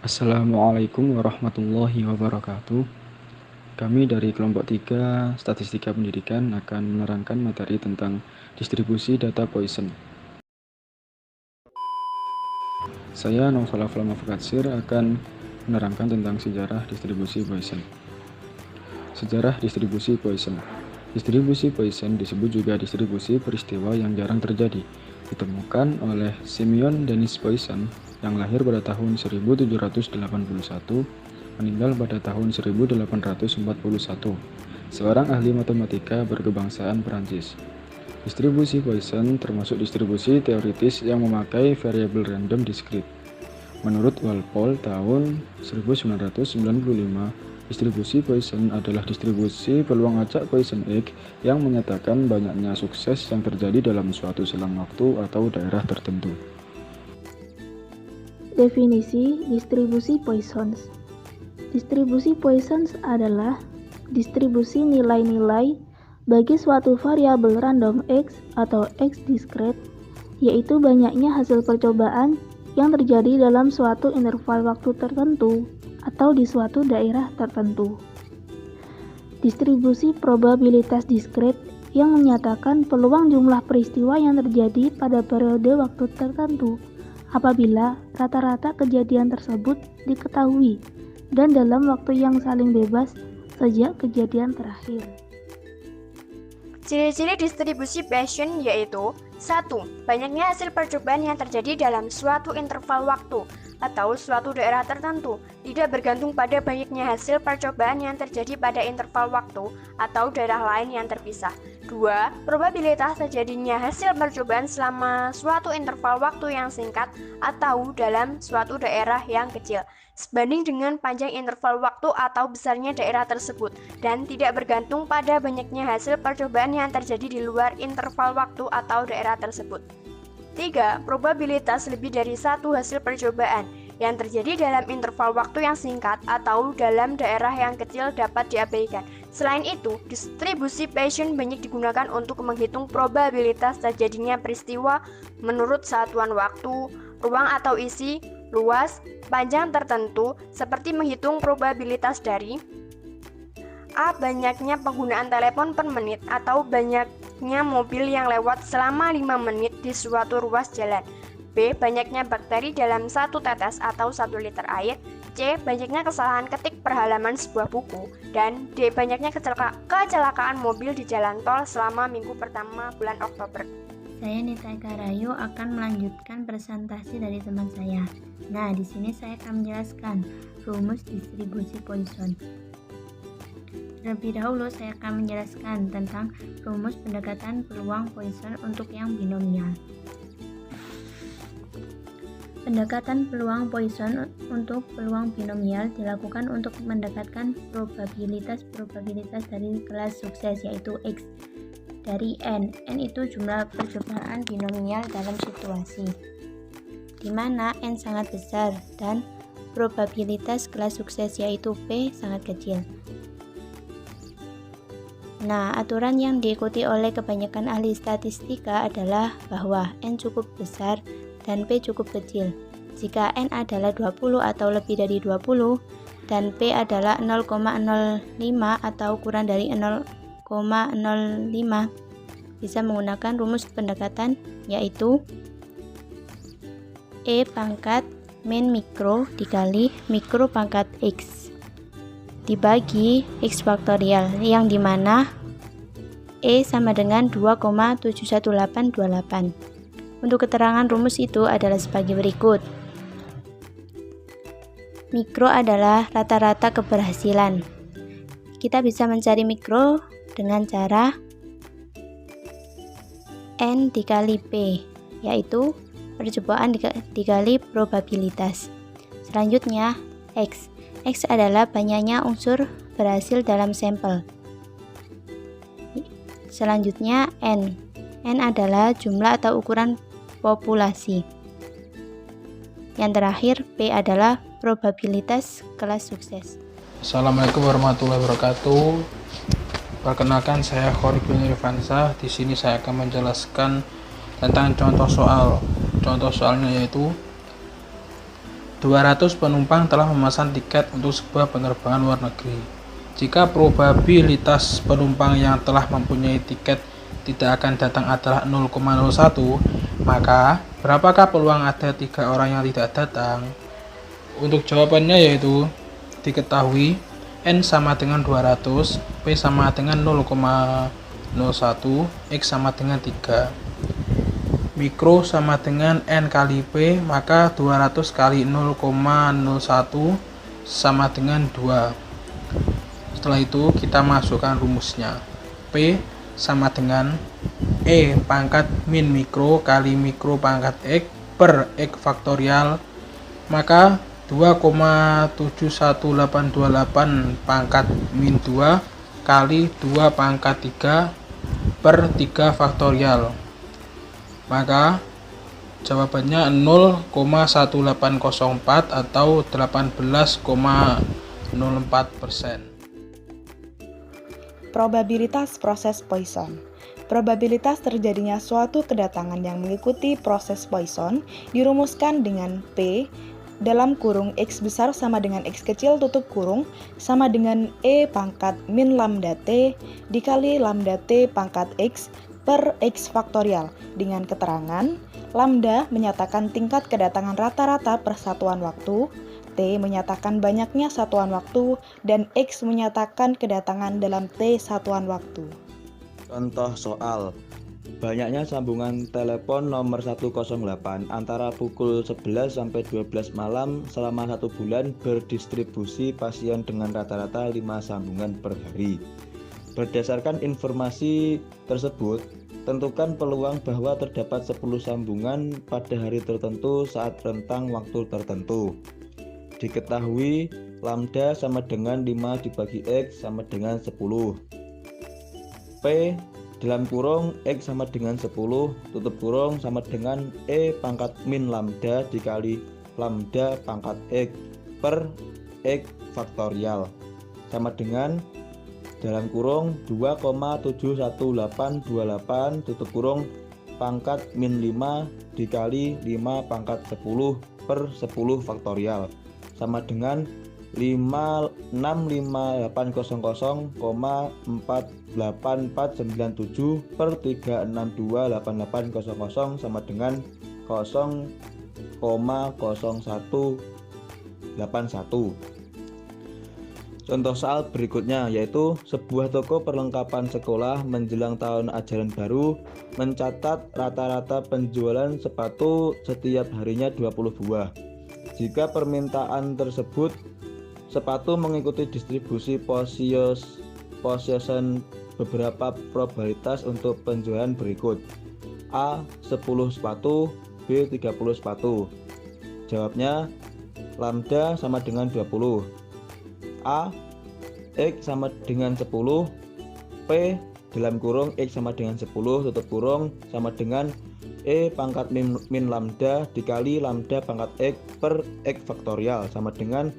Assalamualaikum warahmatullahi wabarakatuh. Kami dari kelompok 3 Statistika Pendidikan akan menerangkan materi tentang distribusi data Poisson. Saya Noval Aflam Fatsir akan menerangkan tentang sejarah distribusi Poisson. Sejarah distribusi Poisson. Distribusi Poisson disebut juga distribusi peristiwa yang jarang terjadi. Ditemukan oleh Simeon Denis Poisson yang lahir pada tahun 1781, meninggal pada tahun 1841, seorang ahli matematika berkebangsaan Perancis. Distribusi Poisson termasuk distribusi teoritis yang memakai variabel random discrete. Menurut Walpole tahun 1995, distribusi Poisson adalah distribusi peluang acak Poisson X yang menyatakan banyaknya sukses yang terjadi dalam suatu selang waktu atau daerah tertentu. Definisi distribusi Poisson. Distribusi Poisson adalah distribusi nilai-nilai bagi suatu variabel random X atau X discrete, yaitu banyaknya hasil percobaan yang terjadi dalam suatu interval waktu tertentu atau di suatu daerah tertentu. Distribusi probabilitas discrete yang menyatakan peluang jumlah peristiwa yang terjadi pada periode waktu tertentu apabila rata-rata kejadian tersebut diketahui dan dalam waktu yang saling bebas sejak kejadian terakhir. Ciri-ciri distribusi Poisson yaitu 1. Banyaknya hasil percobaan yang terjadi dalam suatu interval waktu atau suatu daerah tertentu, tidak bergantung pada banyaknya hasil percobaan yang terjadi pada interval waktu atau daerah lain yang terpisah. 2. Probabilitas terjadinya hasil percobaan selama suatu interval waktu yang singkat atau dalam suatu daerah yang kecil, sebanding dengan panjang interval waktu atau besarnya daerah tersebut, dan tidak bergantung pada banyaknya hasil percobaan yang terjadi di luar interval waktu atau daerah tersebut. 3. Probabilitas lebih dari satu hasil percobaan yang terjadi dalam interval waktu yang singkat atau dalam daerah yang kecil dapat diabaikan. Selain itu, distribusi Poisson banyak digunakan untuk menghitung probabilitas terjadinya peristiwa menurut satuan waktu, ruang atau isi, luas, panjang tertentu, seperti menghitung probabilitas dari A. Banyaknya penggunaan telepon per menit atau banyaknya mobil yang lewat selama 5 menit di suatu ruas jalan. B. Banyaknya bakteri dalam satu tetes atau 1 liter air. C. Banyaknya kesalahan ketik per halaman sebuah buku. Dan D. Banyaknya kecelakaan mobil di jalan tol selama minggu pertama bulan Oktober. Saya Nita Eka Rayu akan melanjutkan presentasi dari teman saya. Nah, di sini saya akan menjelaskan rumus distribusi Poisson. Terlebih dahulu saya akan menjelaskan tentang rumus pendekatan peluang Poisson untuk yang binomial. Pendekatan peluang Poisson untuk peluang binomial dilakukan untuk mendekatkan probabilitas dari kelas sukses, yaitu X, dari N. N itu jumlah percobaan binomial dalam situasi di mana N sangat besar dan probabilitas kelas sukses, yaitu P, sangat kecil. Nah, aturan yang diikuti oleh kebanyakan ahli statistika adalah bahwa N cukup besar dan P cukup kecil. Jika N adalah 20 atau lebih dari 20 dan P adalah 0,05 atau kurang dari 0,05, bisa menggunakan rumus pendekatan, yaitu E pangkat min mikro dikali mikro pangkat X dibagi X faktorial, yang dimana E sama dengan 2,71828. Untuk keterangan rumus itu adalah sebagai berikut. Mikro adalah rata-rata keberhasilan. Kita bisa mencari mikro dengan cara N dikali P, yaitu percobaan dikali probabilitas. Selanjutnya X. X adalah banyaknya unsur berhasil dalam sampel. Selanjutnya N. N adalah jumlah atau ukuran populasi. Yang terakhir P adalah probabilitas kelas sukses. Assalamualaikum warahmatullahi wabarakatuh. Perkenalkan, saya Khorik bin Irfansyah. Di sini saya akan menjelaskan tentang contoh soal. Contoh soalnya yaitu 200 penumpang telah memesan tiket untuk sebuah penerbangan luar negeri. Jika probabilitas penumpang yang telah mempunyai tiket tidak akan datang adalah 0,01, maka berapakah peluang ada 3 orang yang tidak datang? Untuk jawabannya yaitu diketahui N sama dengan 200, P sama dengan 0,01, X sama dengan 3. Mikro sama dengan N kali P, maka 200 kali 0,01 sama dengan 2. Setelah itu kita masukkan rumusnya. P sama dengan E pangkat min mikro kali mikro pangkat X per X faktorial, maka 2,71828 pangkat min 2 kali 2 pangkat 3 per 3 faktorial, maka jawabannya 0,1804 atau 18,04%. Probabilitas proses Poisson. Probabilitas terjadinya suatu kedatangan yang mengikuti proses Poisson dirumuskan dengan P dalam kurung X besar sama dengan X kecil tutup kurung sama dengan E pangkat min lambda T dikali lambda T pangkat X per X faktorial, dengan keterangan lambda menyatakan tingkat kedatangan rata-rata per satuan waktu, T menyatakan banyaknya satuan waktu, dan X menyatakan kedatangan dalam T satuan waktu. Contoh soal, banyaknya sambungan telepon nomor 108 antara pukul 11 sampai 12 malam selama 1 bulan berdistribusi pasien dengan rata-rata 5 sambungan per hari. Berdasarkan informasi tersebut, tentukan peluang bahwa terdapat 10 sambungan pada hari tertentu saat rentang waktu tertentu. Diketahui lambda sama dengan 5 dibagi X sama dengan 10. P dalam kurung X sama dengan 10 tutup kurung sama dengan E pangkat min lambda dikali lambda pangkat X per X faktorial sama dengan dalam kurung 2,71828 tutup kurung pangkat min 5 dikali 5 pangkat 10 per 10 faktorial sama dengan 565.800,48497 per 3628800 sama dengan 0,0181. Contoh soal berikutnya yaitu sebuah toko perlengkapan sekolah menjelang tahun ajaran baru mencatat rata-rata penjualan sepatu setiap harinya 20 buah. Jika permintaan tersebut sepatu mengikuti distribusi position beberapa probabilitas untuk penjualan berikut. A. 10 sepatu, B. 30 sepatu. Jawabnya lambda sama dengan 20. A. X sama dengan 10, P dalam kurung X sama dengan 10 tutup kurung sama dengan E pangkat min lambda dikali lambda pangkat X per X faktorial sama dengan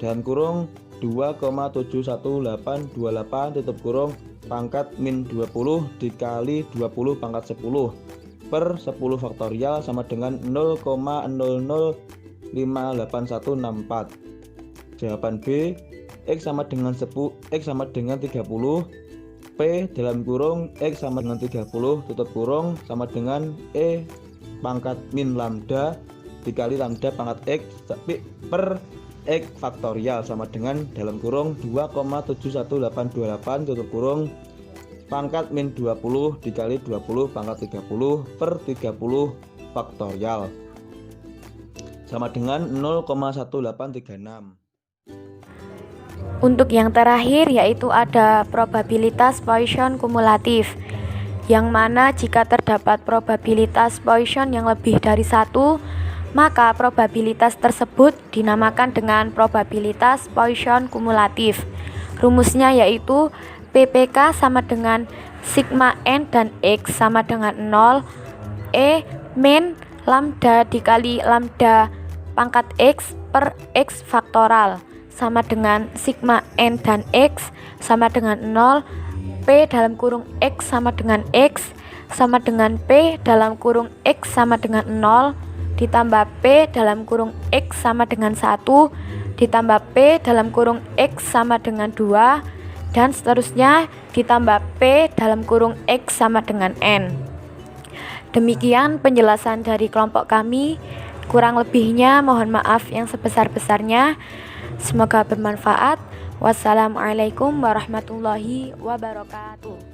dalam kurung 2,71828 tutup kurung pangkat min 20 dikali 20 pangkat 10 per 10 faktorial sama dengan 0,005864. Jawaban B, X sama dengan 10, X sama dengan 30, P dalam kurung X sama dengan 30 tutup kurung sama dengan E pangkat min lambda dikali lambda pangkat X per X faktorial sama dengan dalam kurung 2,71828 tutup kurung pangkat min 20 dikali 20 pangkat 30 per 30 faktorial sama dengan 0,1836. Untuk yang terakhir yaitu ada probabilitas Poisson kumulatif, yang mana jika terdapat probabilitas Poisson yang lebih dari 1, maka probabilitas tersebut dinamakan dengan probabilitas Poisson kumulatif. Rumusnya yaitu PPK sama dengan sigma N dan X sama dengan 0, E min lambda dikali lambda pangkat X per X faktoral sama dengan sigma N dan X sama dengan 0, P dalam kurung X sama dengan X sama dengan P dalam kurung X sama dengan 0 ditambah P dalam kurung X sama dengan 1 ditambah P dalam kurung X sama dengan 2 dan seterusnya ditambah P dalam kurung X sama dengan N. Demikian penjelasan dari kelompok kami. Kurang lebihnya mohon maaf yang sebesar-besarnya. Semoga bermanfaat. Wassalamualaikum warahmatullahi wabarakatuh.